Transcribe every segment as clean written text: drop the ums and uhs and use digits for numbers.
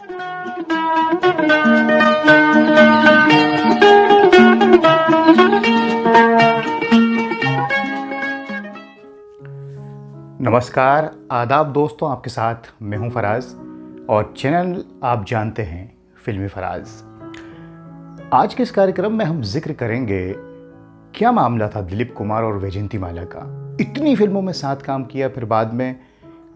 नमस्कार, आदाब दोस्तों, आपके साथ मैं हूं फराज और चैनल आप जानते हैं फिल्मी फराज। आज के इस कार्यक्रम में हम जिक्र करेंगे क्या मामला था दिलीप कुमार और वैजयंतीमाला का। इतनी फिल्मों में साथ काम किया, फिर बाद में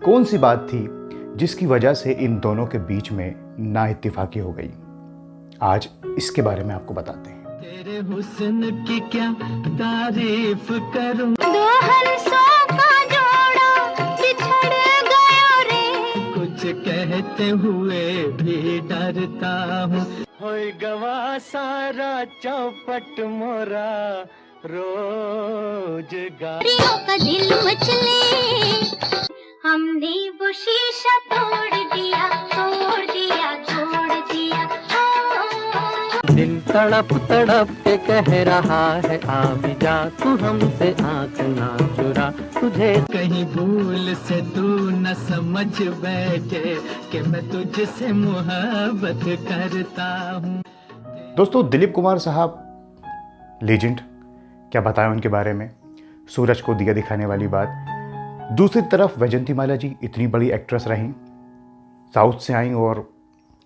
कौन सी बात थी जिसकी वजह से इन दोनों के बीच में नाइत्तेफाकी हो गई। आज इसके बारे में आपको बताते हैं। तेरे हुस्न की क्या तारीफ करूं, दो हंसों का जोड़ा बिछड़ गया रे, कुछ कहते हुए भी डरता हूँ। होय गवा सारा चौपट मोरा रोजगार, प्रियों का दिल मचले, हमने वो शीशा तोड़ दिया, छोड़ दिया, छोड़ दिया। दिल तड़प तड़प के कह रहा है आ भी जा, तू हमसे आँख ना चुरा, तुझे कहीं भूल से तू न समझ बैठे कि मैं तुझसे मोहब्बत करता हूँ। दोस्तों, दिलीप कुमार साहब लेजेंड, क्या बताएं उनके बारे में। सूरज को दिया दिखाने वाली बात। दूसरी तरफ वैजयंतीमाला जी इतनी बड़ी एक्ट्रेस रहीं, साउथ से आईं और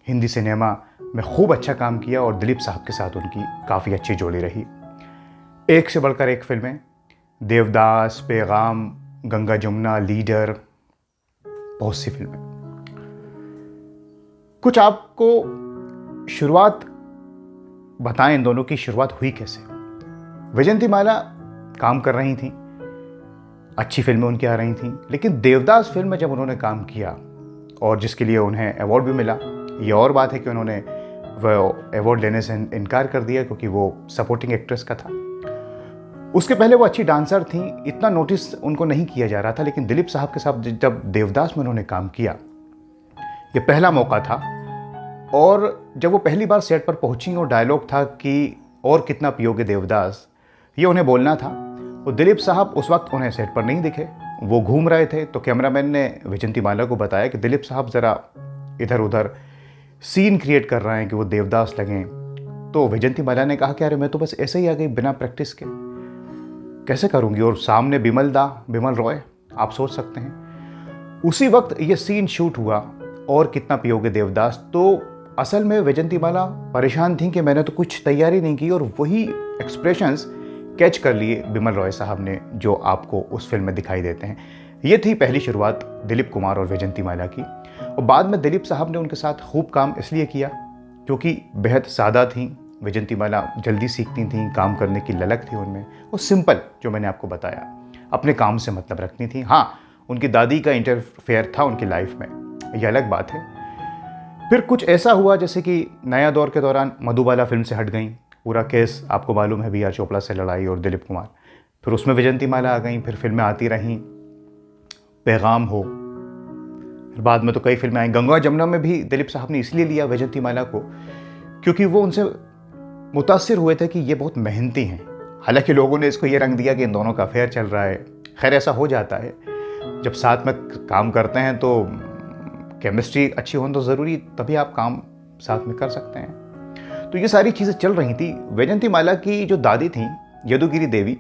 हिंदी सिनेमा में खूब अच्छा काम किया और दिलीप साहब के साथ उनकी काफ़ी अच्छी जोड़ी रही। एक से बढ़कर एक फिल्में, देवदास, पैगाम, गंगा जमुना, लीडर, बहुत सी फिल्में। कुछ आपको शुरुआत बताएं, इन दोनों की शुरुआत हुई कैसे। वैजयंतीमाला काम कर रही थी, अच्छी फिल्में उनकी आ रही थीं, लेकिन देवदास फिल्म में जब उन्होंने काम किया और जिसके लिए उन्हें अवार्ड भी मिला, ये और बात है कि उन्होंने वह अवार्ड लेने से इनकार कर दिया क्योंकि वो सपोर्टिंग एक्ट्रेस का था। उसके पहले वो अच्छी डांसर थी, इतना नोटिस उनको नहीं किया जा रहा था, लेकिन दिलीप साहब के साथ जब देवदास में उन्होंने काम किया, ये पहला मौका था। और जब वो पहली बार सेट पर पहुंची और डायलॉग था कि और कितना पियोगे देवदास, ये उन्हें बोलना था। और दिलीप साहब उस वक्त उन्हें सेट पर नहीं दिखे, वो घूम रहे थे। तो कैमरामैन ने वैजयंतीमाला को बताया कि दिलीप साहब ज़रा इधर उधर सीन क्रिएट कर रहे हैं कि वो देवदास लगें। तो वैजयंतीमाला ने कहा कि अरे मैं तो बस ऐसे ही आ गई बिना प्रैक्टिस के, कैसे करूँगी। और सामने बिमल रॉय, आप सोच सकते हैं। उसी वक्त ये सीन शूट हुआ और कितना पियोगे देवदास। तो असल में वैजयंतीमाला परेशान थी कि मैंने तो कुछ तैयारी नहीं की, और वही एक्सप्रेशंस कैच कर लिए बिमल रॉय साहब ने, जो आपको उस फिल्म में दिखाई देते हैं। ये थी पहली शुरुआत दिलीप कुमार और वैजयंतीमाला की। और बाद में दिलीप साहब ने उनके साथ खूब काम इसलिए किया क्योंकि बेहद सादा थी वैजयंतीमाला, जल्दी सीखती थी, काम करने की ललक थी उनमें। वो सिंपल, जो मैंने आपको बताया, अपने काम से मतलब रखती थी। हाँ, उनकी दादी का इंटरफेयर था उनकी लाइफ में, ये अलग बात है। फिर कुछ ऐसा हुआ जैसे कि नया दौर के दौरान मधुबाला फिल्म से हट गई। पूरा केस आपको मालूम है, बी.आर. चोपड़ा से लड़ाई और दिलीप कुमार। फिर उसमें वैजयंतीमाला आ गई, फिर फिल्में आती रहीं, पैगाम हो, फिर बाद में तो कई फिल्में आई। गंगा जमुना में भी दिलीप साहब ने इसलिए लिया वैजयंतीमाला को क्योंकि वो उनसे मुतासिर हुए थे कि ये बहुत मेहनती हैं। हालांकि लोगों ने इसको ये रंग दिया कि इन दोनों का अफेयर चल रहा है। खैर, ऐसा हो जाता है जब साथ में काम करते हैं, तो केमिस्ट्री अच्छी हो तो ज़रूरी, तभी आप काम साथ में कर सकते हैं। तो ये सारी चीज़ें चल रही थी। वैजयंतीमाला की जो दादी थी, यदुगिरी देवी,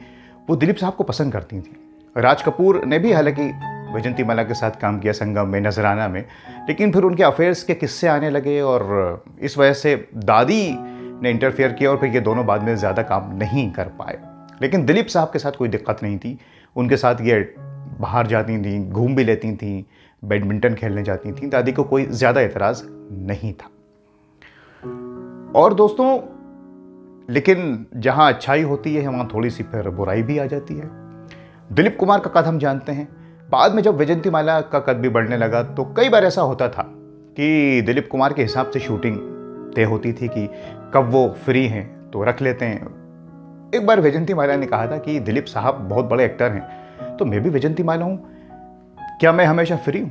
वो दिलीप साहब को पसंद करती थी। राज कपूर ने भी हालांकि वैजयंतीमाला के साथ काम किया संगम में, नजराना में, लेकिन फिर उनके अफेयर्स के किस्से आने लगे और इस वजह से दादी ने इंटरफेयर किया और फिर ये दोनों बाद में ज़्यादा काम नहीं कर पाए। लेकिन दिलीप साहब के साथ कोई दिक्कत नहीं थी। उनके साथ ये बाहर जाती थी, घूम भी लेती थी, बैडमिंटन खेलने जाती थी। दादी को कोई ज़्यादा एतराज़ नहीं था। और दोस्तों, लेकिन जहाँ अच्छाई होती है वहाँ थोड़ी सी फिर बुराई भी आ जाती है। दिलीप कुमार का कद हम जानते हैं। बाद में जब वैजयंतीमाला का कद भी बढ़ने लगा तो कई बार ऐसा होता था कि दिलीप कुमार के हिसाब से शूटिंग तय होती थी कि कब वो फ्री हैं तो रख लेते हैं। एक बार वैजयंतीमाला ने कहा था कि दिलीप साहब बहुत बड़े एक्टर हैं, तो मैं भी वैजयंतीमाला हूँ, क्या मैं हमेशा फ्री हूँ।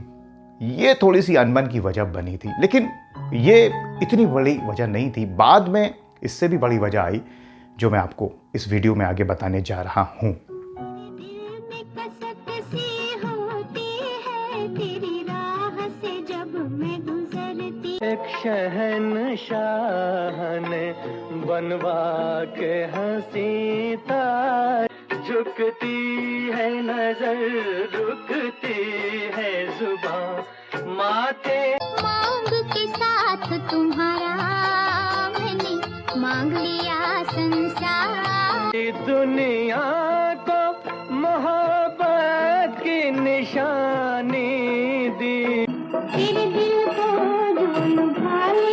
ये थोड़ी सी अनबन की वजह बनी थी, लेकिन ये इतनी बड़ी वजह नहीं थी। बाद में इससे भी बड़ी वजह आई जो मैं आपको इस वीडियो में आगे बताने जा रहा हूँ। एक शहंशाह ने बनवा के हंसी ताज, झुकती है नजर रुकती है जुबान, माथे मांग के साथ तुम्हारा मैंने मांग लिया संसार, दुनिया को मोहब्बत की निशानी दी, तेरे दिल को जो लुभाए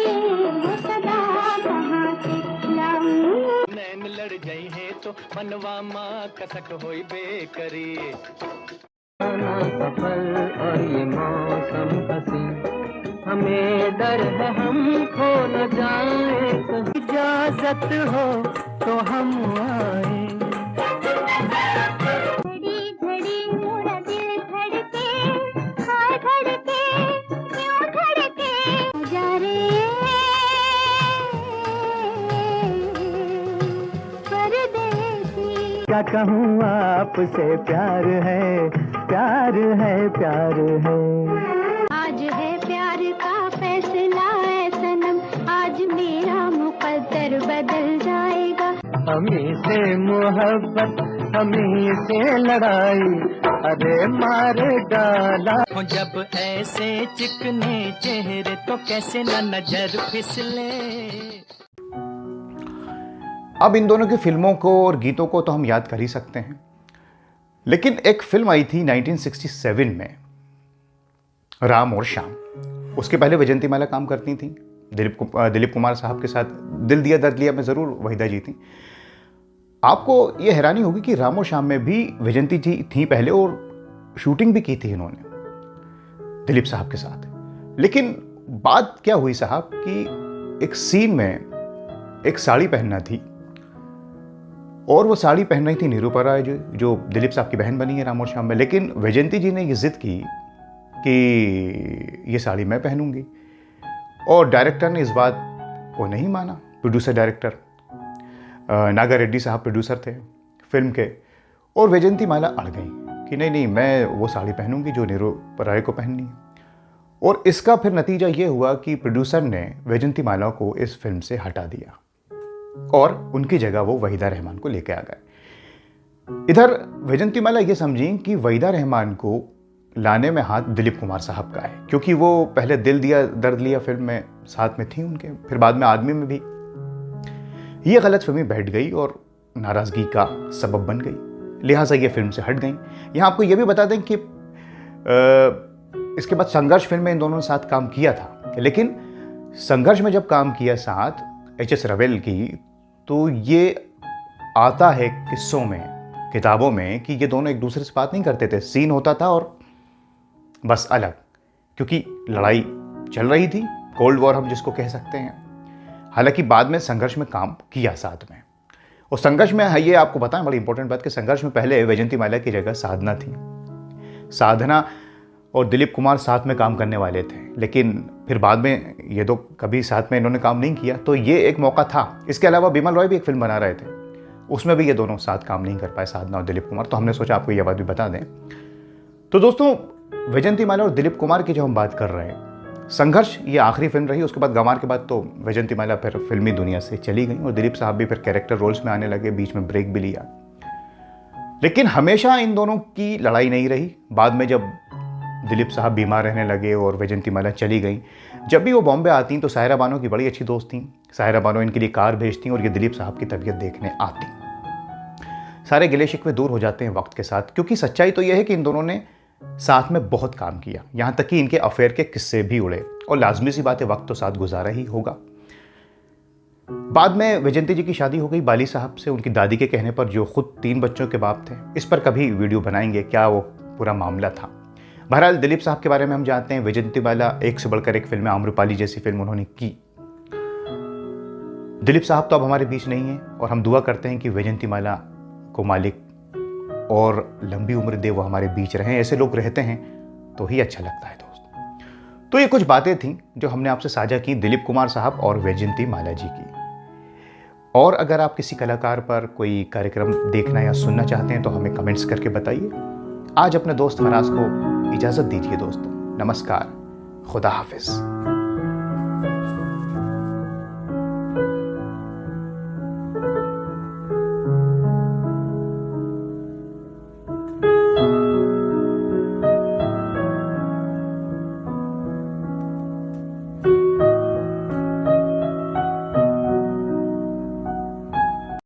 वो सदा कहाँ से लाऊं। नैन लड़ गई है तो मनवा माँ कसक होई बेकरी, सफल और ये मौसम हसी, हमें डर है हम खो न जाए, इजाजत हो तो हम आए। घड़ी घड़ी मेरा दिल धड़के, हाय धड़के क्यों धड़के जा रे परदेसी। क्या कहूँ आपसे, प्यार है प्यार है प्यार है। आज है प्यार का फैसला है सनम, आज मेरा मुकद्दर बदल जाएगा। हमें से मोहब्बत हमें से लड़ाई, अरे मार डाला जब ऐसे चिकने चेहरे तो कैसे न नजर फिसले। अब इन दोनों की फिल्मों को और गीतों को तो हम याद कर ही सकते हैं, लेकिन एक फिल्म आई थी 1967 में, राम और श्याम। उसके पहले वैजंतीमाला काम करती थी दिलीप कुमार साहब के साथ। दिल दिया दर्द लिया में ज़रूर वहीदा जी थी। आपको ये हैरानी होगी कि राम और श्याम में भी वैजंती जी थी पहले, और शूटिंग भी की थी इन्होंने दिलीप साहब के साथ। लेकिन बात क्या हुई साहब कि एक सीन में एक साड़ी पहनना थी, और वो साड़ी पहन रही थी निरूपा राय जो दिलीप साहब की बहन बनी है राम और श्याम में। लेकिन वैजंती जी ने ये जिद की कि ये साड़ी मैं पहनूंगी, और डायरेक्टर ने इस बात को नहीं माना। प्रोड्यूसर डायरेक्टर नागा रेड्डी साहब प्रोड्यूसर थे फिल्म के, और वैजंतीमाला अड़ गई कि नहीं मैं वो साड़ी पहनूंगी जो निरूपा राय को पहननी है। और इसका फिर नतीजा ये हुआ कि प्रोड्यूसर ने वैजंतीमाला को इस फिल्म से हटा दिया और उनकी जगह वो वहीदा रहमान को लेके आ गए। इधर वैजंतीमाला ये समझी कि वहीदा रहमान को लाने में हाथ दिलीप कुमार साहब का है, क्योंकि वो पहले दिल दिया दर्द लिया फिल्म में साथ में थी उनके, फिर बाद में आदमी में भी। ये गलतफहमी बैठ गई और नाराज़गी का सबब बन गई, लिहाजा ये फिल्म से हट गई। यहाँ आपको ये भी बता दें कि इसके बाद संघर्ष फिल्म में इन दोनों ने साथ काम किया था, लेकिन संघर्ष में जब काम किया साथ HS रवेल की, तो ये आता है किस्सों में, किताबों में, कि ये दोनों एक दूसरे से बात नहीं करते थे। सीन होता था और बस अलग, क्योंकि लड़ाई चल रही थी, कोल्ड वॉर हम जिसको कह सकते हैं। हालांकि बाद में संघर्ष में काम किया साथ में, और संघर्ष में है ये आपको बताएं बड़ी इंपॉर्टेंट बात कि संघर्ष में पहले वैजंतीमाला की जगह साधना थी। साधना और दिलीप कुमार साथ में काम करने वाले थे, लेकिन फिर बाद में ये दो कभी साथ में इन्होंने काम नहीं किया, तो ये एक मौका था। इसके अलावा बिमल रॉय भी एक फिल्म बना रहे थे, उसमें भी ये दोनों साथ काम नहीं कर पाए, साधना और दिलीप कुमार। तो हमने सोचा आपको ये बात भी बता दें। तो दोस्तों, वैजंतीमाला और दिलीप कुमार की जो हम बात कर रहे हैं, संघर्ष ये आखिरी फिल्म रही। उसके बाद गंवार के बाद तो वैजंतीमाला फिर फिल्मी दुनिया से चली गई, और दिलीप साहब भी फिर कैरेक्टर रोल्स में आने लगे, बीच में ब्रेक भी लिया। लेकिन हमेशा इन दोनों की लड़ाई नहीं रही। बाद में जब दिलीप साहब बीमार रहने लगे और वैजंतीमाला चली गई, जब भी वो बॉम्बे आती तो सायरा बानो की बड़ी अच्छी दोस्त थी। सायरा बानो इनके लिए कार भेजती और ये दिलीप साहब की तबीयत देखने आती। सारे गिले शिकवे दूर हो जाते हैं वक्त के साथ, क्योंकि सच्चाई तो यह है कि इन दोनों ने साथ में बहुत काम किया, यहाँ तक कि इनके अफेयर के किस्से भी उड़े, और लाजमी सी बात है वक्त तो साथ गुजारा ही होगा। बाद में वैजंती जी की शादी हो गई बाली साहब से, उनकी दादी के कहने पर, जो खुद 3 बच्चों के बाप थे। इस पर कभी वीडियो बनाएंगे क्या वो पूरा मामला था। बहरहाल दिलीप साहब के बारे में हम जानते हैं, वैजंतीमाला एक से बढ़कर एक फिल्म, आम्रपाली जैसी फिल्म उन्होंने की। दिलीप साहब तो अब हमारे बीच नहीं है, और हम दुआ करते हैं कि वैजंतीमाला को मालिक और लंबी उम्र दे, वो हमारे बीच रहें। ऐसे लोग रहते हैं तो ही अच्छा लगता है दोस्त। तो ये कुछ बातें थीं जो हमने आपसे साझा की दिलीप कुमार साहब और वैजंतीमाला जी की। और अगर आप किसी कलाकार पर कोई कार्यक्रम देखना या सुनना चाहते हैं तो हमें कमेंट्स करके बताइए। आज अपने दोस्त फराज को इजाज़त दीजिए दोस्तों। नमस्कार, खुदा हाफिज़।